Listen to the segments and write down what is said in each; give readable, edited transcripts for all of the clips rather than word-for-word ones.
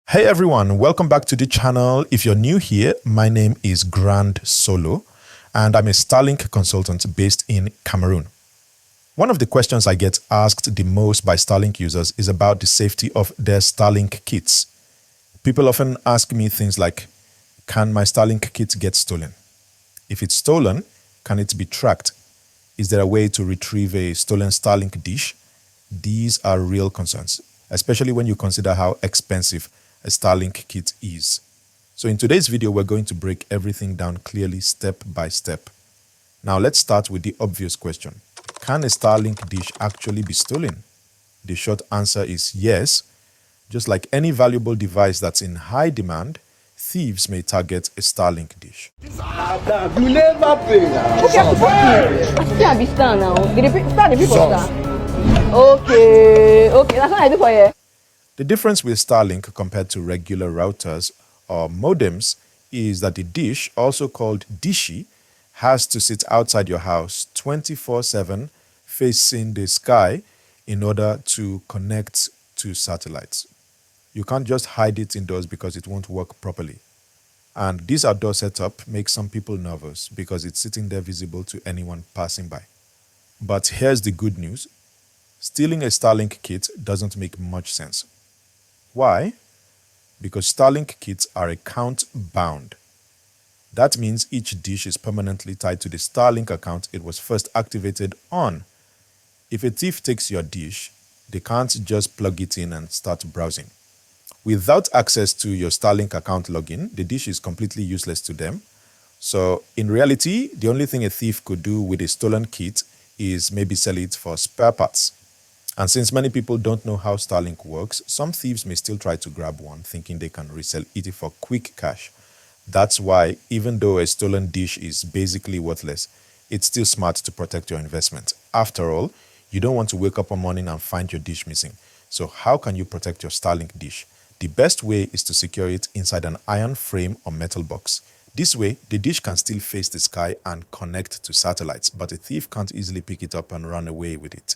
Hey everyone, welcome back to the channel. If you're new here, my name is Grand Solo and I'm a Starlink consultant based in Cameroon. One of the questions I get asked the most by Starlink users is about the safety of their Starlink kits. People often ask me things like, can my Starlink kit get stolen? If it's stolen, can it be tracked? Is there a way to retrieve a stolen Starlink dish? These are real concerns, especially when you consider how expensive a Starlink kit is. So in today's video, we're going to break everything down clearly step by step. Now let's start with the obvious question. Can a Starlink dish actually be stolen? The short answer is yes. Just like any valuable device that's in high demand, thieves may target a Starlink dish. You never play now. Okay, I think I be star now. Did they start the people star? Okay, that's what I do for you. The difference with Starlink compared to regular routers or modems is that the dish, also called dishy, has to sit outside your house 24/7 facing the sky in order to connect to satellites. You can't just hide it indoors because it won't work properly. And this outdoor setup makes some people nervous because it's sitting there visible to anyone passing by. But here's the good news. Stealing a Starlink kit doesn't make much sense. Why? Because Starlink kits are account bound. That means each dish is permanently tied to the Starlink account it was first activated on. If a thief takes your dish, they can't just plug it in and start browsing. Without access to your Starlink account login, the dish is completely useless to them. So in reality, the only thing a thief could do with a stolen kit is maybe sell it for spare parts. And since many people don't know how Starlink works, some thieves may still try to grab one, thinking they can resell it for quick cash. That's why, even though a stolen dish is basically worthless, it's still smart to protect your investment. After all, you don't want to wake up one morning and find your dish missing. So how can you protect your Starlink dish? The best way is to secure it inside an iron frame or metal box. This way, the dish can still face the sky and connect to satellites, but a thief can't easily pick it up and run away with it.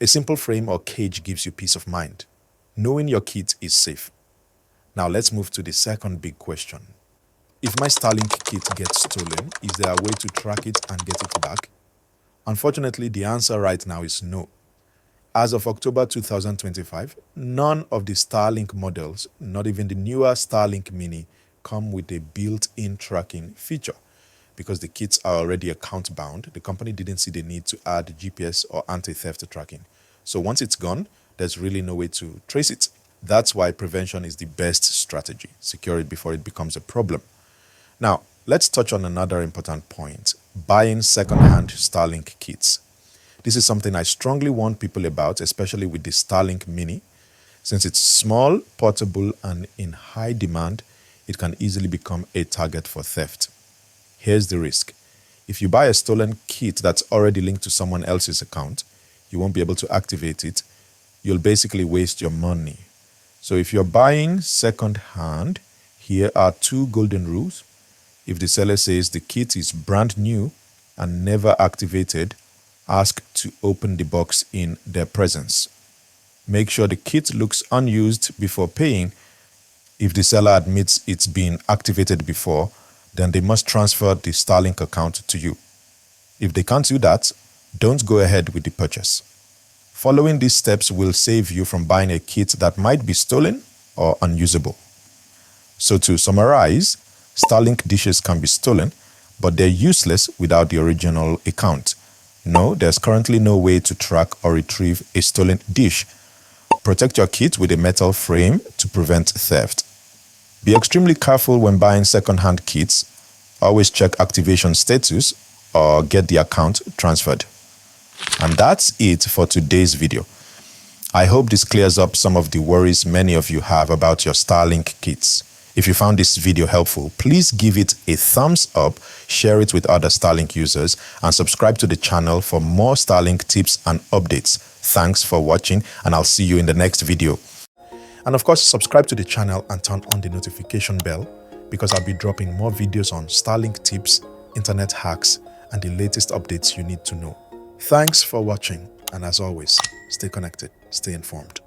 A simple frame or cage gives you peace of mind, knowing your kit is safe. Now let's move to the second big question. If my Starlink kit gets stolen, is there a way to track it and get it back? Unfortunately, the answer right now is no. As of October 2025, none of the Starlink models, not even the newer Starlink Mini, come with a built-in tracking feature. Because the kits are already account bound, the company didn't see the need to add GPS or anti-theft tracking. So once it's gone, there's really no way to trace it. That's why prevention is the best strategy. Secure it before it becomes a problem. Now, let's touch on another important point: buying second-hand Starlink kits. This is something I strongly warn people about, especially with the Starlink Mini. Since it's small, portable, and in high demand, it can easily become a target for theft. Here's the risk. If you buy a stolen kit that's already linked to someone else's account, you won't be able to activate it. You'll basically waste your money. So if you're buying second-hand, here are 2 golden rules. If the seller says the kit is brand new and never activated, ask to open the box in their presence. Make sure the kit looks unused before paying. If the seller admits it's been activated before, then they must transfer the Starlink account to you. If they can't do that, don't go ahead with the purchase. Following these steps will save you from buying a kit that might be stolen or unusable. So to summarize, Starlink dishes can be stolen, but they're useless without the original account. No, there's currently no way to track or retrieve a stolen dish. Protect your kit with a metal frame to prevent theft. Be extremely careful when buying second-hand kits. Always check activation status or get the account transferred. And that's it for today's video. I hope this clears up some of the worries many of you have about your Starlink kits. If you found this video helpful, please give it a thumbs up, share it with other Starlink users, and subscribe to the channel for more Starlink tips and updates. Thanks for watching, and I'll see you in the next video. And of course, subscribe to the channel and turn on the notification bell because I'll be dropping more videos on Starlink tips, internet hacks, and the latest updates you need to know. Thanks for watching, and as always, stay connected, stay informed.